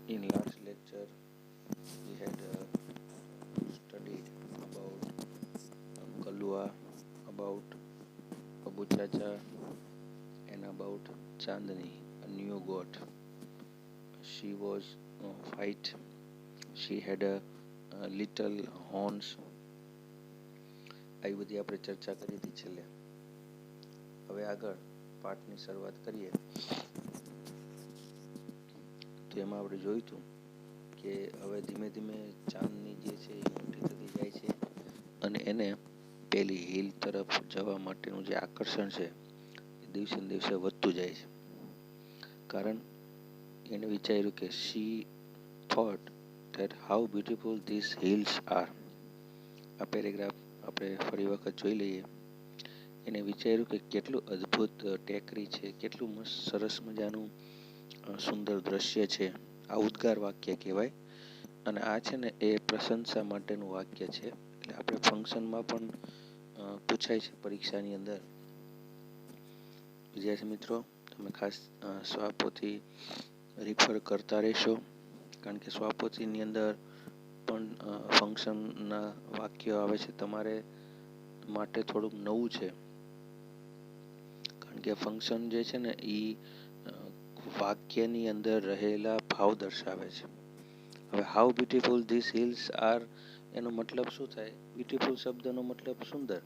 In last lecture, we had studied about Kalua, about Abu Chacha, and about Chandni, a new goat. She was white. She had a little horns. આવી બધી આપણે ચર્ચા કરી હતી છેલ્લે. હવે આગળ પાઠની શરૂઆત કરીએ તો એમાં આપણે જોયું હતું કે હવે ધીમે ધીમે ચાંદની જે છે એ મોટી થતી જાય છે અને એને પેલી હિલ તરફ જવા માટેનું જે આકર્ષણ છે એ દિવસે ને દિવસે વધતું જાય છે. કારણ એને વિચાર્યું કે she thought that how beautiful these hills are. આ પેરેગ્રાફ આપણે ફરી વખત જોઈ લઈએ. એને વિચાર્યું કે કેટલું અદ્ભુત ટેકરી છે, કેટલું મસ્ત સરસ મજાનું સુંદર દ્રશ્ય છે. આ ઉદ્ગાર વાક્ય કહેવાય અને આ છે ને એ પ્રશંસા માટેનું વાક્ય છે. એટલે આપણે ફંક્શનમાં પણ પૂછાય છે પરીક્ષાની અંદર. વિદ્યાર્થી મિત્રો, તમે ખાસ સ્વાપોથી રિફર કરતા રહેશો, કારણ કે સ્વાપોથીની અંદર પણ ફંક્શનના વાક્યો આવે છે. તમારે માટે થોડુંક નવું છે, કારણ કે ફંક્શન જે છે ને એ વાક્યની અંદર રહેલા ભાવ દર્શાવે છે. હવે how beautiful this hills are એનો મતલબ શું થાય? બ્યુટીફુલ શબ્દનો મતલબ સુંદર.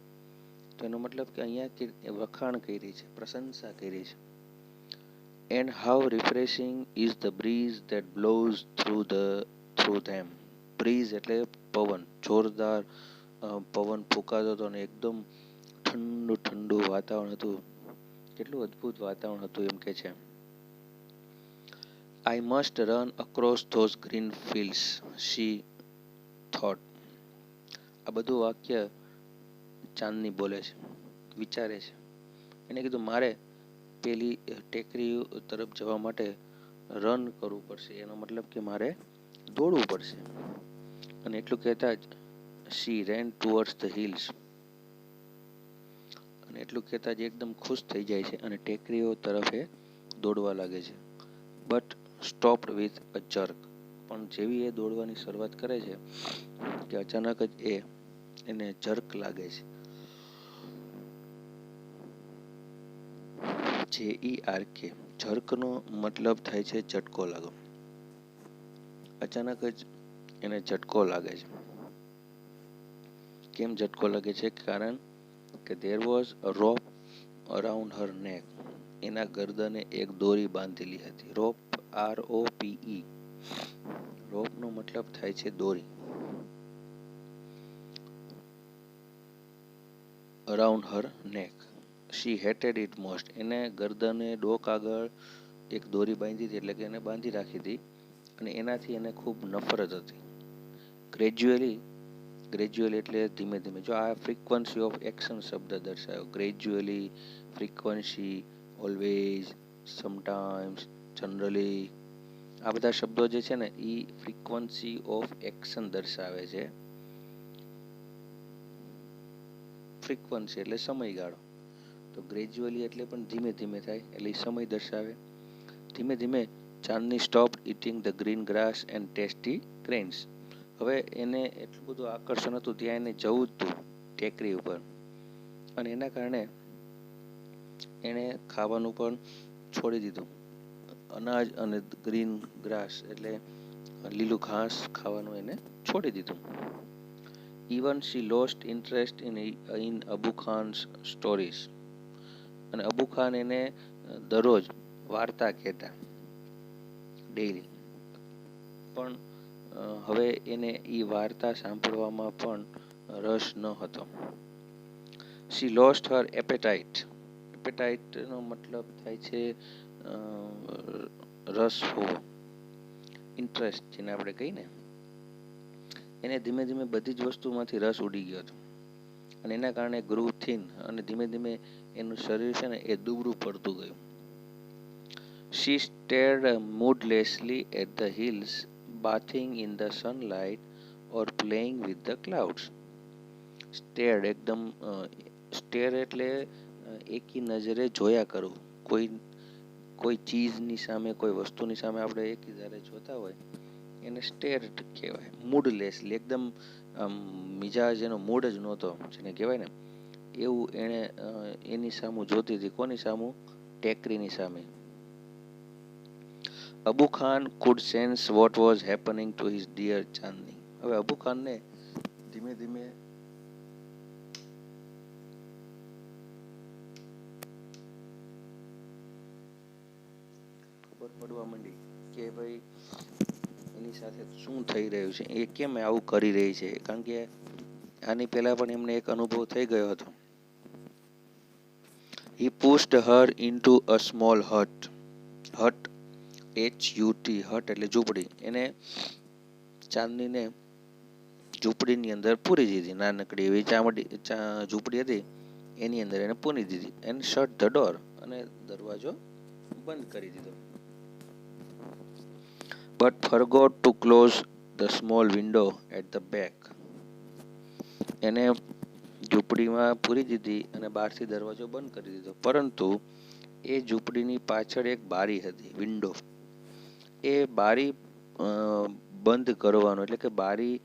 તો એનો મતલબ કે અહીંયા વખાણ કરી છે, પ્રશંસા કરી છે. And how refreshing is the breeze that blows through them. Breeze એટલે પવન, જોરદાર પવન ફૂંકાતો હતો અને એકદમ ઠંડુ ઠંડુ વાતાવરણ હતું. કેટલું અદ્ભુત વાતાવરણ હતું એમ કે છે. I must run across those green fields, she thought. આ બધું વાક્ય ચાંદની બોલે છે, વિચારે છે. એને કીધું મારે પેલી ટેકરી તરફ જવા માટે રન કરવું પડશે. એનો મતલબ કે મારે દોડવું પડશે. અને એટલું કહેતા જ she ran towards the hills. અને એટલું કહેતા જ એકદમ ખુશ થઈ જાય છે અને ટેકરીઓ તરફ એ દોડવા લાગે છે. But stopped with a jerk. પણ જેવી એ દોડવાની શરૂઆત કરે છે કે અચાનક જ એને જર્ક લાગે છે. JERK. જર્કનો મતલબ થાય છે ઝટકો લાગો. અચાનક જ એને ઝટકો લાગે છે. કેમ ઝટકો લાગે છે? કારણ કે there was a rope around her neck. એના ગરદને એક દોરી બાંધેલી હતી. રોપ, ROPE. રોપનો મતલબ થાય છે દોરી. અરાઉન્ડ હર નેક. શી હેટેડ ઇટ મોસ્ટ. એને ગરદને ડોક આગળ એક દોરી બાંધી હતી, એટલે કે એને બાંધી રાખી હતી અને એનાથી એને ખૂબ નફરત હતી. ગ્રેજ્યુઅલી એટલે ધીમે ધીમે. જો આ ફ્રીક્વન્સી ઓફ એક્શન શબ્દ દર્શાવ્યો. Gradually, frequency, always, sometimes, generally. આ બધા શબ્દો જે છે ને એ ફ્રીક્વન્સી ઓફ એક્શન દર્શાવે છે. ફ્રીક્વન્સી એટલે સમયગાળો. તો ગ્રેજ્યુઅલી એટલે પણ ધીમે ધીમે થાય, એટલે સમય દર્શાવે. ધીમે ધીમે Chandni stopped eating the green grass and tasty grains. હવે એને એટલું બધું આકર્ષણ હતું, ત્યાં એને જવું જ હતું ટેકરી ઉપર, અને એના કારણે એણે ખાવાનું પણ છોડી દીધું. અનાજ અને ગ્રીન ગ્રાસ એટલે લીલું ઘાસ ખાવાનું એને છોડી દીધું. Even she lost interest in Abu Khan's stories. અને અબુ ખાન એને દરરોજ વાર્તા કહેતા, ડેઈલી. પણ હવે એને એ વાર્તા સાંભળવામાં પણ રસ ન હતો. શી લોસ્ટ હર એપેટાઇટ. એપેટાઇટનો મતલબ થાય છે રસ હોવો, ઇન્ટરેસ્ટ જેને આપણે કહીએ ને. એને ધીમે ધીમે બધી જ વસ્તુમાંથી રસ ઉડી ગયો હતો અને એના કારણે ગ્રૂ થીન, અને ધીમે ધીમે એનું શરીર છે ને એ દુબળું પડતું ગયું. She stared moodlessly at the hills, bathing in the sunlight or playing with the clouds. Stared એકદમ સ્ટેર એટલે એકી નજરે જોયા કરવું, કોઈ ચીજની સામે, કોઈ વસ્તુની સામે આપણે એક ધારે જોતા હોય એને સ્ટેર કહેવાય. મૂડલેસલી, એકદમ મિજાજ એનો મૂડ જ નહોતો, જેને કહેવાય ને એવું એણે એની સામું જોતી હતી. કોની સામું? ટેકરીની સામે. Abu Khan could sense what was happening to his dear ચાંદની. હવે અબુ ખાનને ધીમે ધીમે ખબર પડવા માંડી કે ભાઈ એની સાથે શું થઈ રહ્યું છે, એ કેમ આવું કરી રહી છે. કારણ કે આની પહેલા પણ એમને એક અનુભવ થઈ ગયો હતો. He pushed her into a small hut. Hut, HUT, hut એટલે ઝૂંપડી. એને ચાંદનીને ઝૂંપડીની અંદર પૂરી દીધી. નાનકડી એવી ઝૂંપડી હતી, એની અંદર એને પૂરી દીધી. એન્ડ શટ ધ ડોર, અને દરવાજો બંધ કરી દીધો. But forgot to close the small window at the back. એને ઝૂંપડીમાં પૂરી દીધી અને બહારથી દરવાજો બંધ કરી દીધો. પરંતુ એ ઝૂંપડીની પાછળ એક બારી હતી, વિન્ડો. એ બારી બંધ કરવાનું, એટલે કે બારી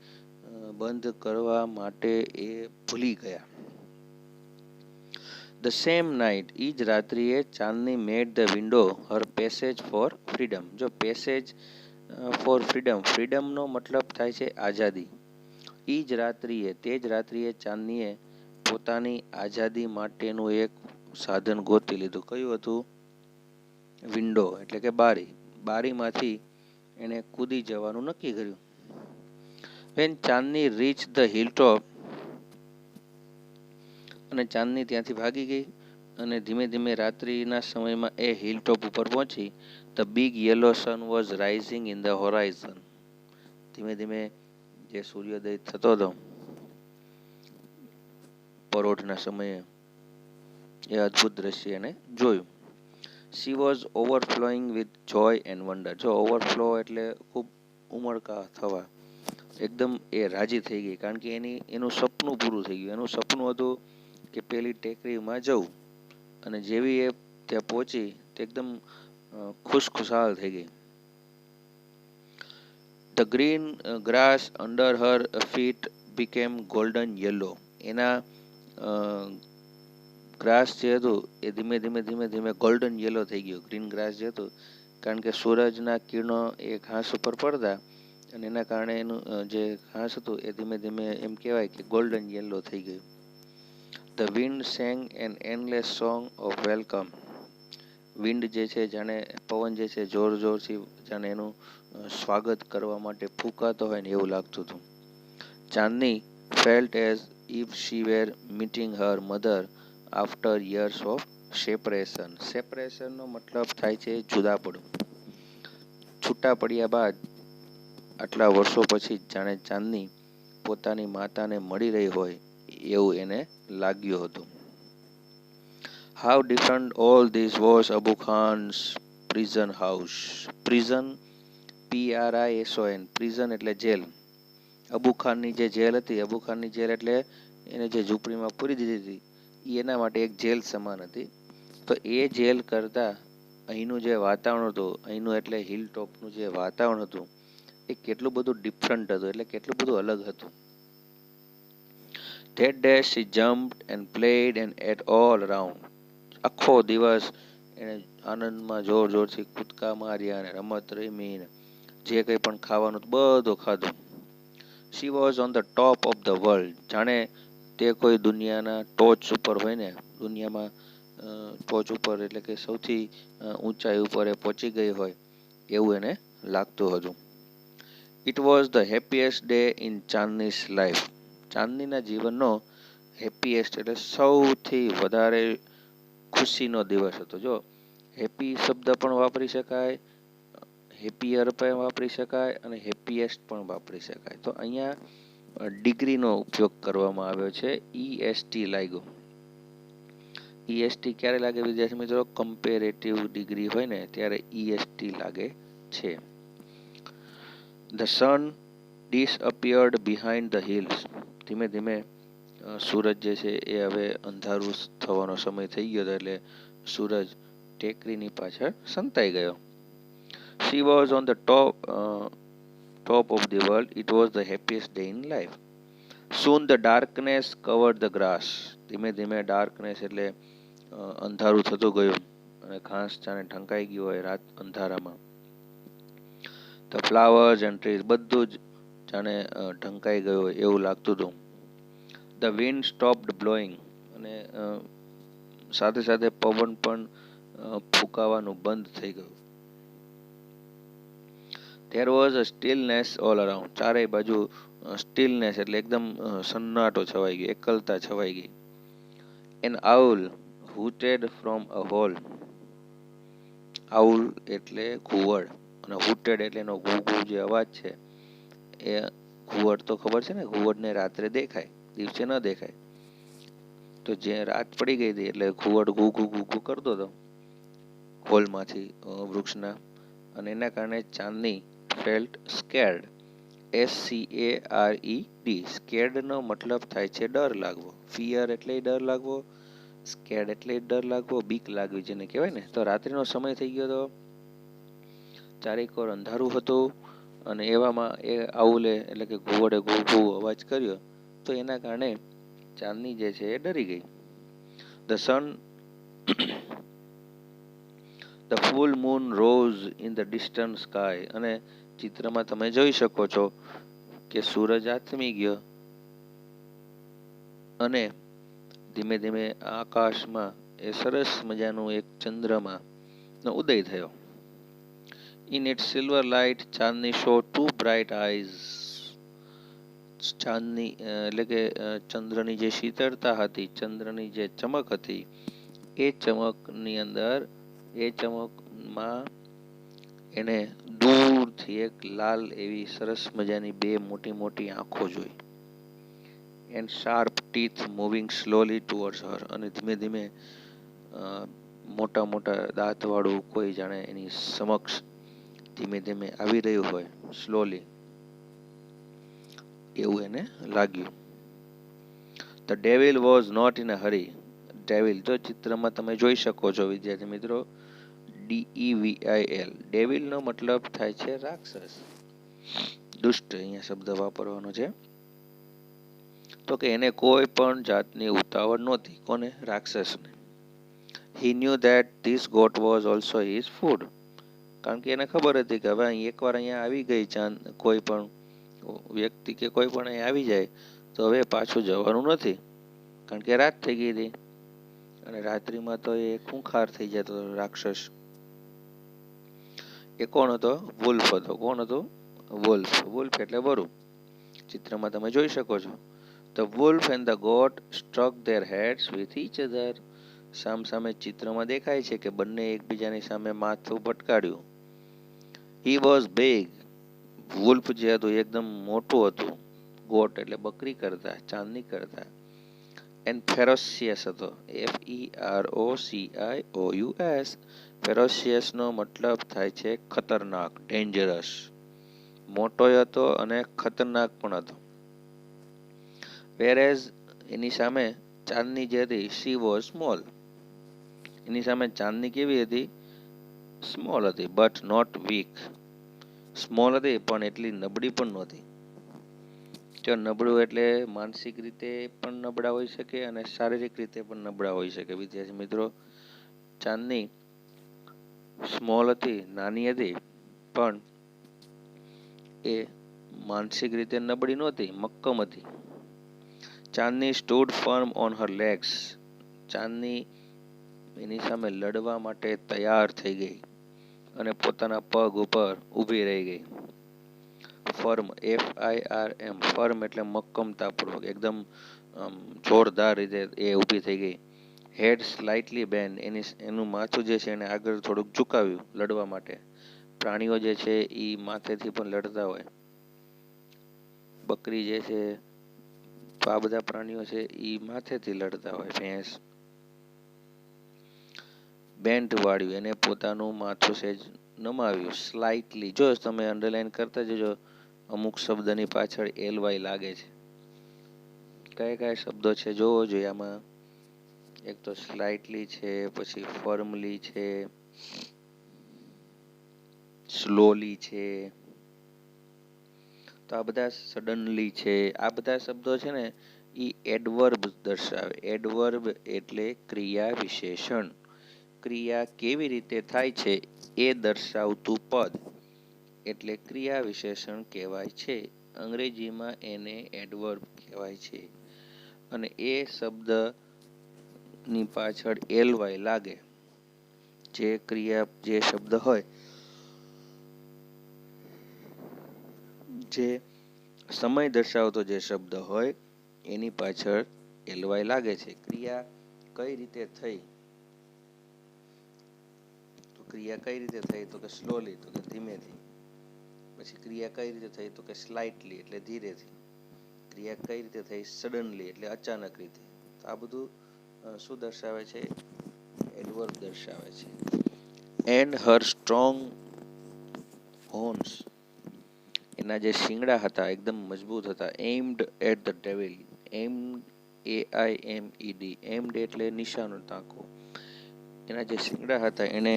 બંધ કરવા માટે એ ભૂલી ગયા. ધ સેમ નાઇટ, ઈ જ રાત્રિએ Chandni made the window her passage for freedom. જો પેસેજ ફોર ફ્રીડમ, ફ્રીડમનો મતલબ થાય છે આઝાદી. ઈ જ રાત્રિએ, તે જ રાત્રિએ ચાંદનીએ પોતાની આઝાદી માટેનું એક સાધન ગોતી લીધું. કયું હતું? વિન્ડો એટલે કે બારી. બારીમાંથી એણે કૂદી જવાનું નક્કી કર્યું. When Chandni reach the hilltop, અને ચાંદની ત્યાંથી ભાગી ગઈ અને ધીમે ધીમે રાત્રિના સમયમાં એ હિલટોપ ઉપર પહોંચી. The big yellow sun was rising in the horizon. ધીમે ધીમે જે સૂર્યોદય થતો હતો પરોઢના સમયે, એ અદ્ભુત દ્રશ્ય એને જોયું. She was overflowing with joy and wonder. જો ઓવરફ્લો એટલે ખૂબ ઉમળકા થવા, એકદમ એ રાજી થઈ ગઈ. કારણ કે એનું સપનું પૂરું થઈ ગયું. એનું સપનું હતું કે પેલી ટેકરીમાં જવું, અને જેવી એ ત્યાં પહોંચી તે એકદમ ખુશખુશાલ થઈ ગઈ. The green grass under her feet became golden yellow. એના ગ્રાસ જે હતું એ ધીમે ધીમે ધીમે ધીમે ગોલ્ડન યલો થઈ ગયું. ગ્રીન ગ્રાસ જે હતું, કારણ કે સૂરજના કિરણો એ ઘાસ ઉપર પડતા, અને એના કારણે એનું જે ઘાસ હતું એ ધીમે ધીમે એમ કહેવાય કે ગોલ્ડન યલો થઈ ગયું. The wind sang an endless song of welcome. Wind જે છે, જાણે પવન જે છે જોર જોરથી જાણે એનું સ્વાગત કરવા માટે ફૂંકાતો હોય ને એવું લાગતું હતું. Chandni felt as if she were meeting her mother after years of separation. સેપરેશનનો મતલબ થાય છે જુદા પડવું. છૂટા પડ્યા બાદ આટલા વર્ષો પછી જાણે ચાંદની પોતાની માતાને મળી રહી હોય એવું એને લાગ્યું હતું. How different all this was Abu Khan's prison house. Prison, PRISON, prison એટલે જેલ. અબુ ખાનની જે જેલ હતી, અબુ ખાનની જેલ એટલે એને જે ઝૂંપડીમાં પૂરી દીધી હતી, એ એના માટે એક જેલ સમાન હતી. તો એ જેલ કરતાં અહીંનું જે વાતાવરણ હતું, અહીંનું એટલે હિલ ટોપનું જે વાતાવરણ હતું, એ કેટલું બધું ડિફરન્ટ હતું, એટલે કેટલું બધું અલગ હતું. That day she jumped and played and ate all around. આખો દિવસ એણે આનંદમાં જોર જોરથી કૂદકા માર્યા અને રમત રમીને જે કંઈ પણ ખાવાનું બધું ખાધું. She was on the top of the world. જાણે તે કોઈ દુનિયાના ટોચ ઉપર હોય ને, દુનિયામાં ટોચ ઉપર એટલે કે સૌથી ઊંચાઈ ઉપર એ પહોંચી ગઈ હોય એવું એને લાગતું હતું. It was the happiest day in ચાંદની's life. ચાંદનીના જીવનનો હેપીએસ્ટ એટલે સૌથી વધારે ખુશીનો દિવસ હતો. જો હેપી શબ્દ પણ વાપરી શકાય, હેપીયર પણ વાપરી શકાય, અને હેપીએસ્ટ પણ વાપરી શકાય. તો અહીંયા ડિગ્રીનો ઉપયોગ કરવામાં આવ્યો છે. EST લાગ્યો. EST ક્યારે લાગે વિદ્યાર્થી મિત્રો? કમ્પેરેટિવ ડિગ્રી હોય ને ત્યારે EST લાગે છે. The sun disappeared behind the hills. ધીમે ધીમે સૂરજ જે છે એ હવે અંધારું થવાનો સમય થઈ ગયો હતો, એટલે સૂરજ ટેકરીની પાછળ સંતાઈ ગયો. She was on the top of the world. It was the happiest day in life. Soon the darkness covered the grass. ધીમે ધીમે ડાર્કનેસ એટલે અંધારું થતું ગયું અને ઘાસ જાણે ઢંકાઈ ગયું હોય રાત અંધારામાં. The flowers and trees બધું જ જાણે ઢંકાઈ ગયું હોય એવું લાગતું હતું. The wind stopped blowing અને સાથે સાથે પવન પણ ફૂંકાવાનું બંધ થઈ ગયું. There was a stillness all around. ચારેય બાજુ સ્ટીલનેસ એટલે એકદમ સન્નાટો છવાઈ ગયો, એકલતા છવાઈ ગઈ. An owl hooted from a hole. Owl એટલે ઘુવડ અને હૂટેડ એટલે એનો ઘૂ ઘૂ જે અવાજ છે એ ઘુવડ તો ખબર છે ને, ઘુવડને રાત્રે દેખાય, દિવસે ન દેખાય. તો જે રાત પડી ગઈ હતી એટલે ઘુવડ ઘૂ ઘૂ ઘૂ ઘૂ કરતો હતો હોલમાંથી વૃક્ષના, અને એના કારણે ચાંદની ફેલ્ટ સ્કેર્ડ. SCARED. સ્કેર્ડ નો મતલબ થાય છે ડર લાગવો. ફિયર એટલે ડર લાગવો, સ્કેર્ડ એટલે ડર લાગવો, બીક લાગવી જેને કહેવાય ને. તો રાત્રિનો સમય થઈ ગયો હતો, ચારેકોર અંધારું હતું અને એવામાં એ આઉલે એટલે કે ઘુવડે ઘૂ ઘૂ અવાજ કર્યો તો એના કારણે ચાંદની જે છે એ ડરી ગઈ. The sun, the full moon rose in the distant sky. અને ચિત્રમાં તમે જોઈ શકો છો કે સૂરજ આથમી ગયો અને ધીમે ધીમે આકાશમાં એ સરસ મજાનું એક ચંદ્રમાનો ઉદય થયો. In its silver light, Chandni showed two bright eyes. ચાંદની એટલે કે ચંદ્રની જે શીતળતા હતી, ચંદ્રની જે ચમક હતી, એ ચમકની અંદર એ ચમકમાં એને દૂરથી એક લાલ એવી સરસ મજાની બે મોટી મોટી આંખો જોઈ. And sharp teeth moving slowly towards her. અને ધીમે ધીમે મોટા મોટા દાંતવાળું કોઈ જાણે એની સમક્ષ ધીમે ધીમે આવી રહ્યું હોય, સ્લોલી, એવું એને લાગ્યું. The devil was not in a hurry. Devil જો ચિત્રમાં તમે જોઈ શકો છો વિદ્યાર્થી મિત્રો, DEVIL. ડેવિલનો મતલબ થાય છે રાક્ષસ, દુષ્ટ, અહીંયા શબ્દ વાપરવાનો છે. તો કે એને કોઈ પણ જાતની ઉતાવળ નહોતી. કોને? રાક્ષસને. He knew that this goat was also his food. કારણ કે એને ખબર હતી કે હવે એકવાર અહીંયા આવી ગઈ કોઈ પણ વ્યક્તિ કે કોઈ પણ અહીં આવી જાય તો હવે પાછું જવાનું નથી, કારણ કે રાત થઈ ગઈ હતી અને રાત્રિમાં તો એ ખૂંખાર થઈ જતો રાક્ષસ. એ કોણ હતો? વુલ્ફ હતો. કોણ હતો? વુલ્ફ. વુલ્ફ એટલે વરુ. ચિત્રમાં તમે જોઈ શકો છો. The wolf and the goat struck their heads with each other. સામસામે ચિત્રમાં દેખાય છે કે બંને એકબીજાની સામે માથું પટકાડ્યું. He was big. વુલ્ફ જે હતું એકદમ મોટું હતું. ગોટ એટલે બકરી કરતા, ચાંદની કરતા. એન્ડ ફેરોશિયસ હતો. FEROCIOUS. ફેરોશિયસ નો મતલબ થાય છે ખતરનાક, ડેન્જરસ. મોટો હતો અને ખતરનાક પણ હતો. વેરેઝ એની સામે ચાંદની જે હતી, શી વોઝ સ્મોલ. એની સામે ચાંદની કેવી હતી? સ્મોલ હતી, બટ નોટ વીક. સ્મોલ હતી પણ એટલી નબળી પણ નહોતી. જો નબળું એટલે માનસિક રીતે પણ નબળા હોઈ શકે અને શારીરિક રીતે પણ નબળા હોઈ શકે. વિદ્યાર્થી મિત્રો, ચાંદની સ્મોલ હતી, નાની હતી, પણ એ માનસિક રીતે નબળી નહોતી, મક્કમ હતી. Chandni stood firm on her legs. Chandni એની સામે લડવા માટે તૈયાર થઈ ગઈ અને પોતાના પગ ઉપર ઊભી રહી ગઈ. Firm, FIRM. ફર્મ એટલે મક્કમતાપૂર્વક, એકદમ જોરદાર રીતે એ ઊભી થઈ ગઈ. હેડ સ્લાઇટલી બેન્ડ. એનું માથું જે છે એને આગળ થોડુંક ઝુકાવ્યું લડવા માટે. પ્રાણીઓ જે છે એ માથેથી પણ લડતા હોય. બકરી જે છે, આ બધા પ્રાણીઓ છે એ માથેથી લડતા હોય. ભેંસ. બેન્ટ વાળ્યું, એને પોતાનું માથું સેજ નમાવ્યું. સ્લાઇટલી. જો તમે અંડરલાઈન કરતા જજો, અમુક શબ્દની પાછળ LY લાગે છે. કયા કયા શબ્દો છે જોવો જોઈએ આમાં. એક તો સ્લાઇટલી છે, પછી ફર્મલી છે, સ્લોલી છે, તો આ બધા સડનલી છે. આ બધા શબ્દો છે ને એ એડવર્બ દર્શાવે. એડવર્બ એટલે ક્રિયા વિશેષણ. ક્રિયા કેવી રીતે થાય છે એ દર્શાવતું પદ એટલે ક્રિયા વિશેષણ કહેવાય છે. અંગ્રેજીમાં એને એડવર્બ કહેવાય છે. અને એ શબ્દની પાછળ એલવાય લાગે, જે ક્રિયા જે શબ્દ હોય, જે સમય દર્શાવતો જે શબ્દ હોય એની પાછળ એલવાય લાગે છે. ક્રિયા કઈ રીતે થઈ, તો ક્રિયા કઈ રીતે થઈ તો કે સ્લોલી, તો કે ધીમેથી. પછી ક્રિયા કઈ રીતે થઈ તો કે સ્લાઇટલી એટલે ધીરેથી. ક્રિયા કઈ રીતે થઈ સડનલી એટલે અચાનક રીતે. તો આ બધું શું દર્શાવે છે? એડવર્બ દર્શાવે છે. એન્ડ હર સ્ટ્રોંગ હોર્ન્સ, એના જે શિંગડા હતા એકદમ મજબૂત હતા. Aimed at the devil. Aimed AIMED. Aimed એટલે નિશાનો તાકો. એના જે શિંગડા હતા એને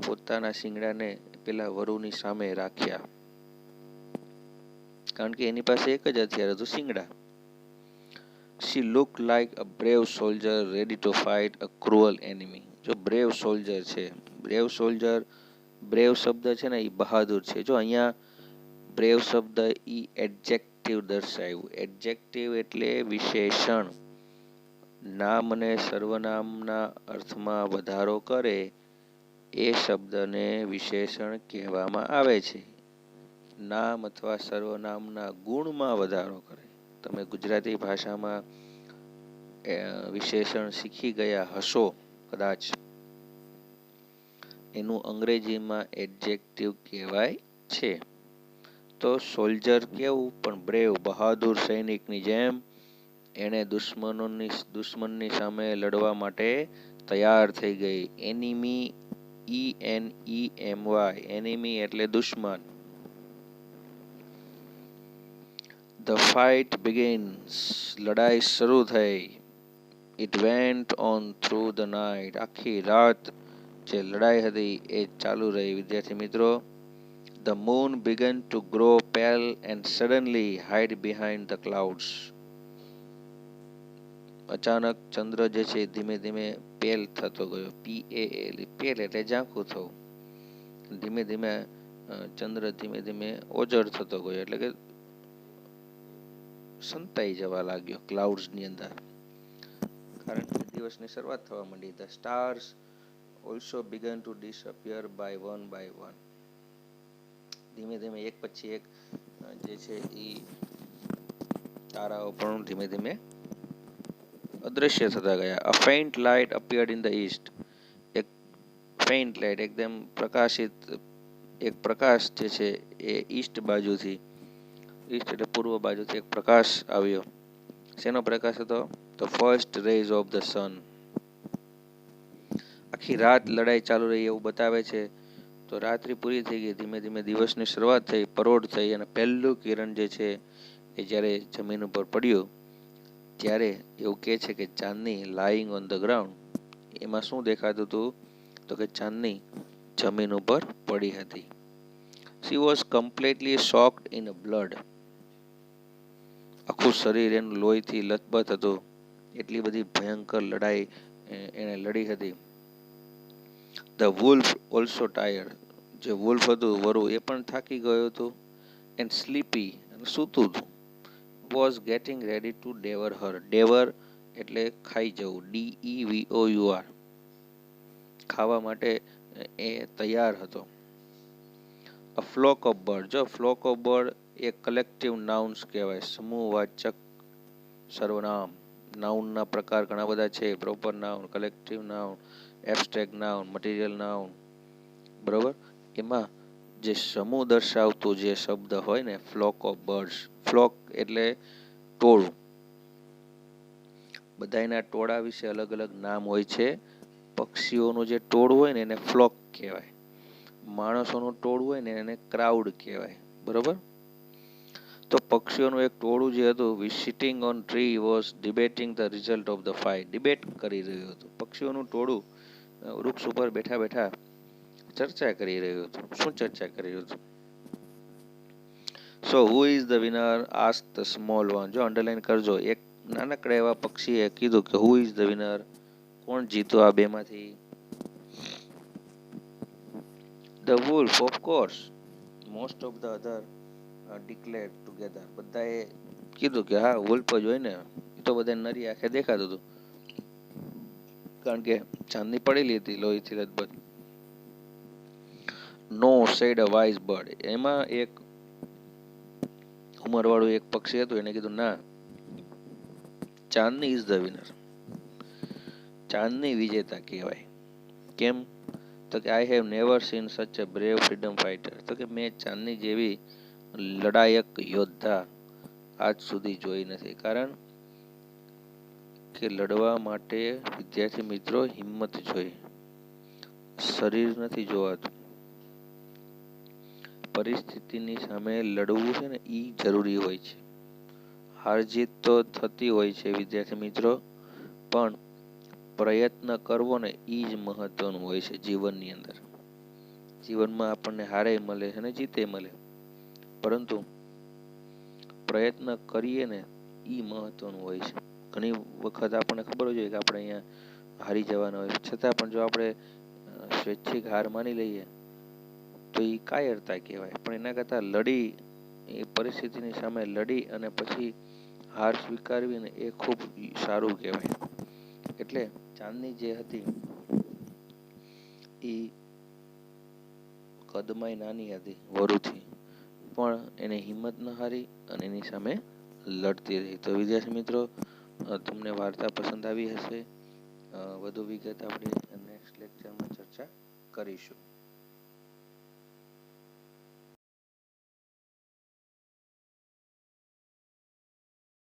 પોતાના શિંગડાને પેલા વરુની સામે રાખ્યા, કારણ કે એની પાસે એક જ હથિયાર હતું, શિંગડા. She looked like a brave soldier ready to fight a cruel enemy. જો બ્રેવ સોલ્જર છે, બ્રેવ સોલ્જર, બ્રેવ શબ્દ છે ને એ બહાદુર છે. જો અહીંયા બ્રેવ શબ્દ ઈ એડજેક્ટિવ દર્શાવ્યું. એડજેક્ટિવ એટલે વિશેષણ. નામ અને સર્વનામના અર્થમાં વધારો કરે એ શબ્દને વિશેષણ કહેવામાં આવે છે. નામ અથવા સર્વનામના ગુણમાં વધારો કરે. તમે ગુજરાતી ભાષામાં વિશેષણ શીખી ગયા હશો કદાચ. એનું અંગ્રેજીમાં એડજેક્ટિવ કહેવાય છે. તો સોલ્જર કેવું? પણ બ્રેવ, બહાદુર સૈનિકની જેમ એણે દુશ્મનની સામે લડવા માટે તૈયાર થઈ ગઈ. એનિમી, ENEMY, એનિમી એટલે દુશ્મન. The fight begins, લડાઈ શરૂ થઈ. It went on through the night, આખી રાત જે લડાઈ હતી એ ચાલુ રહી. વિદ્યાર્થી મિત્રો, The moon began to grow pale and suddenly hide behind the clouds. અચાનક ચંદ્ર જે છે ધીમે ધીમે પેલ થતો ગયો. PAL, પેલ એટલે ઝાંખું થવું. ધીમે ધીમે ચંદ્ર ધીમે ધીમે ઓજળ થતો ગયો, એટલે કે સંતાઈ જવા લાગ્યો ક્લાઉડ્સની અંદર, કારણ કે દિવસની શરૂઆત થવા માંડી. The stars also began to disappear by one. ધીમે ધીમે એક પછી એક જે છે એ તારાઓ પણ ધીમે ધીમે અદૃશ્ય થતા ગયા. A faint light appeared in the east. એક ફેઇન્ટ લાઇટ, એકદમ પ્રકાશિત એક પ્રકાશ જે છે એ ઈસ્ટ બાજુથી, ઈસ્ટ એટલે પૂર્વ બાજુથી એક પ્રકાશ આવ્યો. શેનો પ્રકાશ હતો? The first rays of the sun. આખી રાત લડાઈ ચાલુ રહી એવું બતાવે છે. તો રાત્રિ પૂરી થઈ ગઈ, ધીમે ધીમે દિવસની શરૂઆત થઈ, પરોઢ થઈ, અને પહેલું કિરણ જે છે એ જ્યારે જમીન ઉપર પડ્યું ત્યારે એવું કહે છે કે ચાંદની લાઈંગ ઓન ધ ગ્રાઉન્ડ. એમાં શું દેખાતું હતું? તો કે ચાંદની જમીન ઉપર પડી હતી. She was completely soaked in blood. આખું શરીર એનું લોહીથી લથબથ હતું. એટલી બધી ભયંકર લડાઈ એને લડી હતી. The wolf also tired. જે વુલ્ફ હતું વરુ એ પણ થાકી ગયો હતું. And sleepy, અને સૂતું હતું. Was getting ready to devour her. Devour એટલે ખાઈ જવું. DEVOUR, ખાવા માટે એ તૈયાર હતો. A flock of birds. જો flock of bird એ કલેક્ટિવ નાઉન્સ કહેવાય, સમૂહવાચક સર્વનામ. નાઉનના પ્રકાર ઘણા બધા છે. Proper noun, collective noun, abstract noun, material noun, બરોબર. એમાં જે સમૂહ દર્શાવતું જે શબ્દ હોય ને, ફ્લોક ઓફ બર્ડ્સ. ફ્લોક એટલે ટોળું. બધાયના ટોળા વિશે અલગ અલગ નામ હોય છે. પક્ષીઓનું જે ટોળું હોય ને એને ફ્લોક કહેવાય. માણસોનું ટોળું હોય ને એને ક્રાઉડ કહેવાય, બરોબર. તો તો પક્ષીઓનું એક ટોળું જે હતું sitting on tree was debating the result of the fight. Debate કરી રહ્યું હતું. પક્ષીઓનું ટોળું વૃક્ષ ઉપર બેઠા બેઠા ચર્ચા કરી રહ્યું હતું. શું ચર્ચા કરી રહ્યું હતું? So who is the winner ask the small one. જો અંડરલાઈન કરજો. એક નાનકડા એવા પક્ષીએ કીધું કે હુ ઇઝ ધ વિનર, કોણ જીતો આ બેમાંથી? The wolf, of course. Most of the other declare together. બધાએ કીધું કે હા વુલ્ફ જ હોય ને. એ તો બધા નરી આંખે દેખાતું હતું, કારણ કે ચાંદની પડેલી હતી લોહીથી લથબથ. નો સેડ અ વાઇઝ બર્ડ. એમાં એક ઉંમરવાળું એક પક્ષી હતું, એને કીધું ના, ચાંદની ઇઝ ધ વિનર. ચાંદની વિજેતા કહેવાય. કેમ? તો કે આઈ હેવ નેવર સીન સચ અ બ્રેવ ફ્રીડમ ફાઇટર. તો કે મેં ચાંદની જેવી લડાયક યોદ્ધા આજ સુધી જોઈ નથી. કારણ કે લડવા માટે વિદ્યાર્થી મિત્રો હિંમત જોઈએ, શરીર નથી જોવાતું. પરિસ્થિતિની સામે લડવું છે ને એ જરૂરી હોય છે. હાર જીત તો થતી હોય છે વિદ્યાર્થી મિત્રો, પણ પ્રયત્ન કરવો ને એ જ મહત્વનું હોય છે જીવનની અંદર. જીવનમાં આપણને હારે મળે અને જીતે મળે, પરંતુ પ્રયત્ન કરીએ ને એ મહત્વનું હોય છે. ઘણી વખત આપણને ખબર હોય કે આપણે અહીંયા હારી જવાના હોય, છતાં પણ જો આપણે સ્વૈચ્છિક હાર માની લઈએ તો એ કાયરતા કહેવાય. પણ એના કરતાં લડી, એ પરિસ્થિતિની સામે લડી અને પછી હાર સ્વીકારવી ને એ ખૂબ સારું કહેવાય. એટલે ચાંદની જે હતી એ કદમાંય નાની હતી વરુથી, પણ એને હિંમત ન હારી અને એની સામે લડતી રહી. તો વિદ્યાર્થી મિત્રો, તમને વાર્તા પસંદ આવી હશે. વધુ વિગત આપણે નેક્સ્ટ લેક્ચરમાં ચર્ચા કરીશું.